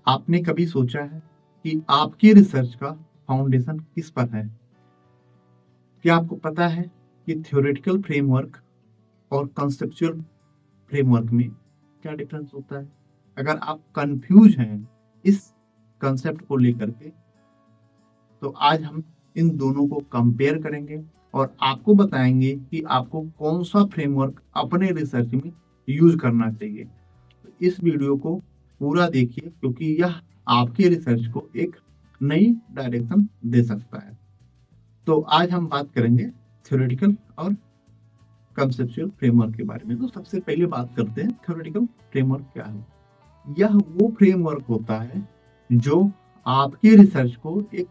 आपने कभी सोचा है कि आपकी रिसर्च का फाउंडेशन किस पर है? क्या आपको पता है कि थ्योरेटिकल फ्रेमवर्क और कॉन्सेप्चुअल फ्रेमवर्क में क्या डिफरेंस होता है? अगर आप कंफ्यूज हैं इस कंसेप्ट को लेकर के, तो आज हम इन दोनों को कंपेयर करेंगे और आपको बताएंगे कि आपको कौन सा फ्रेमवर्क अपने रिसर्च में यूज करना चाहिए। तो इस वीडियो को पूरा देखिए क्योंकि यह आपके रिसर्च को एक नई डायरेक्शन दे सकता है। तो आज हम बात करेंगे थ्योरेटिकल और कंसेप्चुअल फ्रेमवर्क के बारे में। तो सबसे पहले बात करते हैं थ्योरेटिकल फ्रेमवर्क क्या है। यह वो फ्रेमवर्क होता है जो आपके रिसर्च को एक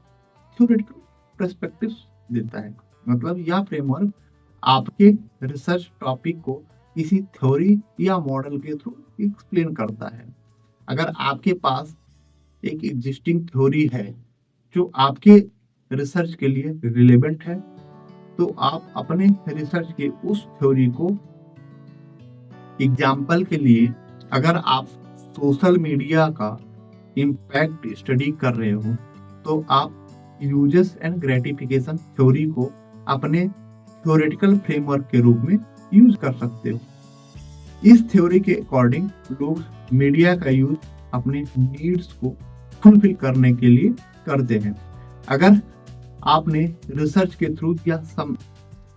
थ्योरेटिकल पर्सपेक्टिव देता है। मतलब यह फ्रेमवर्क आपके रिसर्च टॉपिक को किसी थ्योरी या मॉडल के थ्रू एक्सप्लेन करता है। अगर आपके पास एक एग्जिस्टिंग थ्योरी है जो आपके रिसर्च के लिए रिलेवेंट है, तो आप अपने रिसर्च के उस थ्योरी को, एग्जाम्पल के लिए अगर आप सोशल मीडिया का इम्पैक्ट स्टडी कर रहे हो, तो आप यूजेस एंड ग्रेटिफिकेशन थ्योरी को अपने थ्योरेटिकल फ्रेमवर्क के रूप में यूज कर सकते हो। इस थ्योरी के अकॉर्डिंग लोग मीडिया का यूज अपने नीड्स को फुलफिल करने के लिए करते हैं। अगर आपने रिसर्च के थ्रू या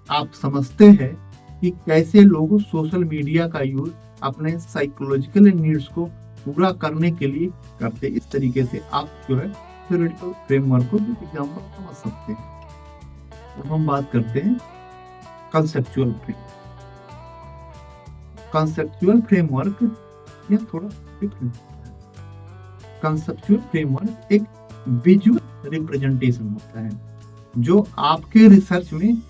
आप समझते हैं कि कैसे लोग सोशल मीडिया का यूज अपने साइकोलॉजिकल नीड्स को पूरा करने के लिए करते, इस तरीके से आप जो है थ्योरेटिकल फ्रेमवर्क को एग्जांपल समझ सकते हैं। तो हम बात करते हैं कंसेप्चुअल फ्रेमवर्क। कंसेप्चुअल फ्रेमवर्क यह थोड़ा डिफरेंट होता है। कंसेप्चुअल फ्रेमवर्क एक विजुअल रिप्रेजेंटेशन होता है जो आपके रिसर्च में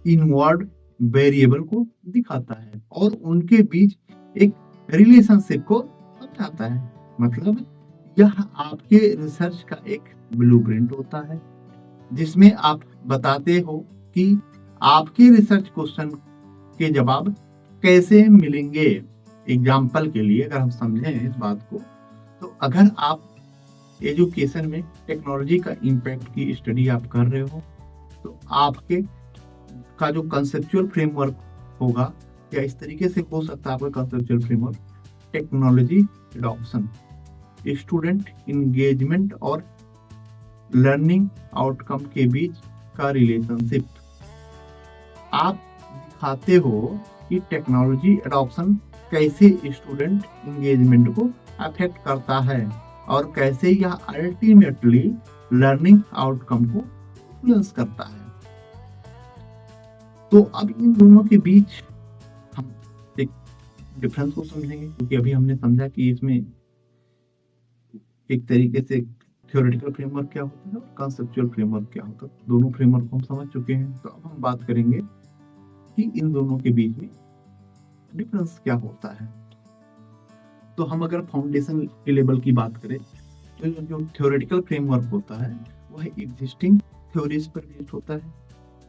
इनवर्ड वेरिएबल को दिखाता है और उनके बीच एक रिलेशनशिप को समझाता है। मतलब यह आपके रिसर्च का एक ब्लूप्रिंट होता है जिसमें आप बताते हो कि आपके रिसर्च क्वेश्चन के जवाब कैसे मिलेंगे। एग्जाम्पल के लिए अगर हम समझें इस बात को, तो अगर आप एजुकेशन में टेक्नोलॉजी का इम्पैक्ट की स्टडी आप कर रहे हो, तो आपके का जो कंसेप्चुअल फ्रेमवर्क होगा, या इस तरीके से हो सकता है आपका conceptual framework, technology adoption, student engagement और लर्निंग आउटकम के बीच का रिलेशनशिप। आप दिखाते हो कि टेक्नोलॉजी एडॉप्शन कैसे स्टूडेंट इंगेजमेंट को अफेक्ट करता है और कैसे यह अल्टीमेटली लर्निंग आउटकम को इन्फ्लुएंस करता है। तो अब इन दोनों के बीच हम एक डिफरेंस को समझेंगे, क्योंकि अभी हमने समझा कि इसमें एक तरीके से थ्योरेटिकल फ्रेमवर्क क्या होता है और कंसेप्चुअल फ्रेमवर्क क्या होता है। दोनों फ्रेमवर्क को हम समझ चुके हैं। तो अब हम बात करेंगे कि इन दोनों के बीच में डिफरेंस क्या होता है। तो हम अगर फाउंडेशन के लेवल की बात करें, तो जो थ्योरेटिकल फ्रेमवर्क होता है वह एग्जिस्टिंग थ्योरीज पर बेस्ड होता है,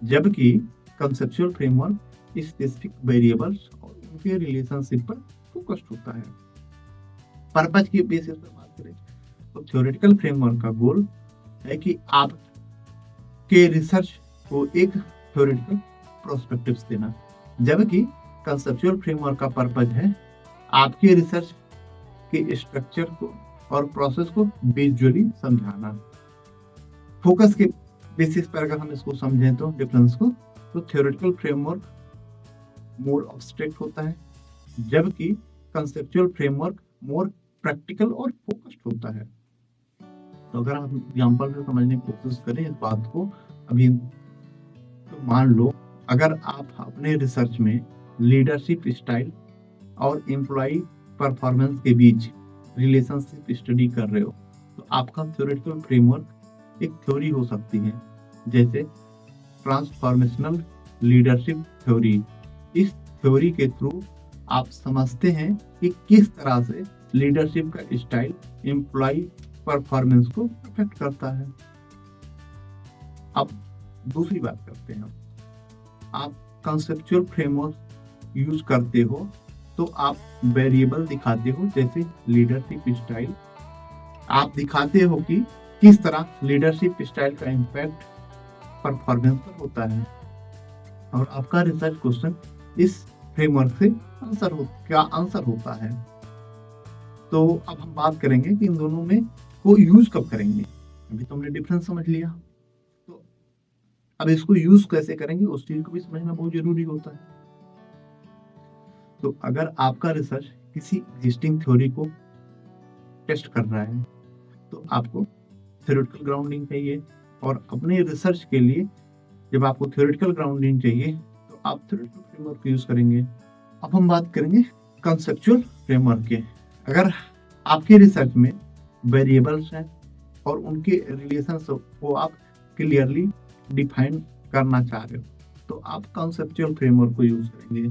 जबकि कंसेप्चुअल फ्रेमवर्क स्पेसिफिक वेरिएबल्स और उनके रिलेशनशिप पर फोकस्ड होता है। पर्पज के बेसिस पर बात करें, तो थ्योरेटिकल फ्रेमवर्क का गोल है कि आप के रिसर्च को एक थ्योरेटिकल प्रोस्पेक्टिव देना, जबकि कंसेप्चुअल फ्रेमवर्क का पर्पज है आपके रिसर्च के स्ट्रक्चर को और प्रोसेस को विजुअली समझाना। फोकस के बेसिस पर अगर हम इसको समझें तो डिफरेंस को, तो थ्योरेटिकल फ्रेमवर्क मोर एब्स्ट्रैक्ट होता है, जबकि कंसेप्चुअल फ्रेमवर्क मोर प्रैक्टिकल और फोकस्ड होता है। तो अगर हम एग्जांपल से समझने की कोशिश करें इस बात को, अभी तो मान लो अगर आप अपने रिसर्च में लीडरशिप स्टाइल और एम्प्लॉय परफॉर्मेंस के बीच रिलेशनशिप स्टडी कर रहे हो, तो आपका थ्योरेटिकल फ्रेमवर्क एक थ्योरी हो सकती है, जैसे ट्रांसफॉर्मेशनल लीडरशिप थ्योरी। इस थ्योरी के थ्रू आप समझते हैं कि किस तरह से लीडरशिप का स्टाइल एम्प्लॉय परफॉर्मेंस को अफेक्ट करता है। अब दूसरी बात करते हैं, आप कंसेप्चुअल फ्रेमवर्क यूज करते हो तो आप वेरिएबल दिखाते हो, जैसे लीडरशिप स्टाइल आप दिखाते हो कि किस तरह लीडरशिप स्टाइल का इम्पैक्ट परफॉर्मेंस पर होता है, और आपका रिसर्च क्वेश्चन इस फ्रेमवर्क से आंसर होता है। तो अब हम बात करेंगे कि इन दोनों में को यूज कब करेंगे। अभी तो हमने डिफरेंस समझ लिया, तो अब इसको यूज कैसे करेंगे उस चीज को भी समझना बहुत जरूरी होता है। तो अगर आपका रिसर्च किसी एग्जिस्टिंग थ्योरी को टेस्ट कर रहा है तो आपको थ्योरेटिकल ग्राउंडिंग चाहिए, और अपने रिसर्च के लिए जब आपको थ्योरेटिकल ग्राउंडिंग चाहिए तो आप थ्योरेटिकल फ्रेमवर्क यूज करेंगे। अब हम बात करेंगे कंसेप्चुअल फ्रेमवर्क के। अगर आपके रिसर्च में वेरिएबल्स हैं और उनके रिलेशंस को आप क्लियरली डिफाइन करना चाह रहे हो तो आप कंसेप्चुअल फ्रेमवर्क को यूज करेंगे।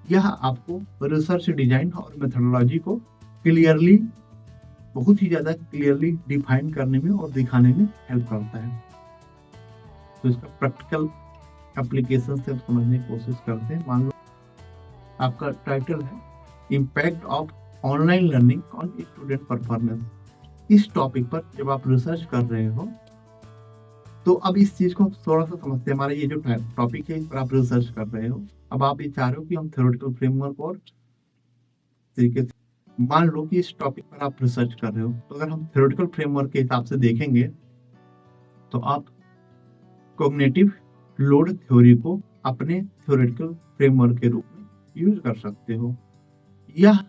यह आपको रिसर्च डिजाइन और मेथोडोलॉजी को क्लियरली, बहुत ही ज्यादा क्लियरली डिफाइन करने में और दिखाने में हेल्प करता है। तो इसका प्रैक्टिकल एप्लीकेशन से समझने की कोशिश करते हैं। मान लो आपका टाइटल है impact of online learning on student performance. इस टॉपिक पर जब आप रिसर्च कर रहे हो तो अब इस चीज को थोड़ा सा समझते हैं। हमारा ये जो टॉपिक है इस पर आप रिसर्च कर रहे हो, अब आप ये चाह रहे हो कि हम थ्योरेटिकल फ्रेमवर्क और तरीके से, मान लो कि इस टॉपिक पर आप रिसर्च कर रहे हो तो अगर हम थ्योरेटिकल फ्रेमवर्क के हिसाब से देखेंगे तो आप कॉग्निटिव लोड थ्योरी को अपने थ्योरेटिकल फ्रेमवर्क के रूप में यूज कर सकते हो। यह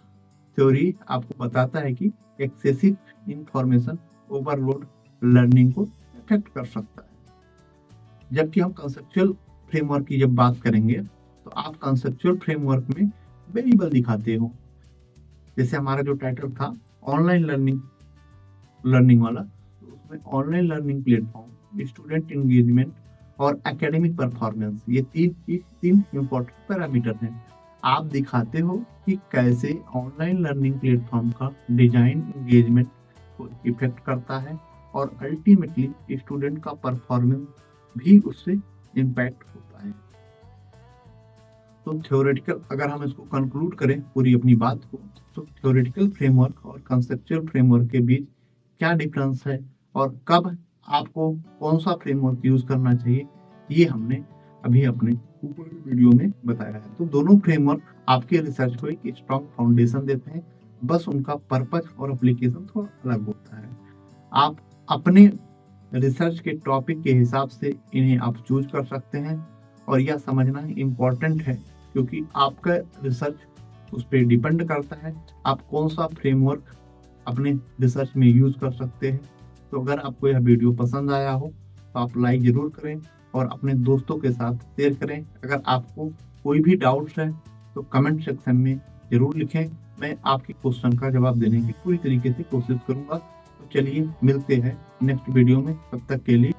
थ्योरी आपको बताता है कि एक्सेसिव इंफॉर्मेशन ओवरलोड लर्निंग को अफेक्ट कर सकता है। जबकि हम कंसेप्चुअल फ्रेमवर्क की जब बात करेंगे तो आप कंसेप्चुअल फ्रेमवर्क में वेरिएबल दिखाते हो। जैसे हमारा जो टाइटल था ऑनलाइन लर्निंग वाला, तो उसमें online learning platform, student engagement और एकेडमिक परफॉर्मेंस, ये तीन इंपॉर्टेंट पैरामीटर हैं। आप दिखाते हो कि कैसे ऑनलाइन लर्निंग प्लेटफॉर्म का डिजाइन एंगेजमेंट को इफेक्ट करता है और अल्टीमेटली स्टूडेंट का परफॉर्मेंस भी उससे इम्पैक्ट होता है। तो थ्योरेटिकल, अगर हम इसको कंक्लूड करें पूरी अपनी बात को, तो थ्योरेटिकल फ्रेमवर्क और कंसेप्चुअल फ्रेमवर्क के बीच क्या डिफरेंस है और कब आपको कौन सा फ्रेमवर्क यूज करना चाहिए, ये हमने अभी अपने ऊपर की वीडियो में बताया है। तो दोनों फ्रेमवर्क आपके रिसर्च को एक स्ट्रॉन्ग फाउंडेशन देते हैं, बस उनका पर्पस और एप्लीकेशन थोड़ा अलग होता है। आप अपने रिसर्च के टॉपिक के हिसाब से इन्हें आप चूज कर सकते हैं, और यह समझना इम्पोर्टेंट है क्योंकि आपका रिसर्च उस पर डिपेंड करता है आप कौन सा फ्रेमवर्क अपने रिसर्च में यूज कर सकते हैं। तो अगर आपको यह वीडियो पसंद आया हो तो आप लाइक जरूर करें और अपने दोस्तों के साथ शेयर करें। अगर आपको कोई भी डाउट्स है तो कमेंट सेक्शन में जरूर लिखें, मैं आपके क्वेश्चन का जवाब देने की पूरी तरीके से कोशिश करूंगा। तो चलिए मिलते हैं नेक्स्ट वीडियो में, तब तक के लिए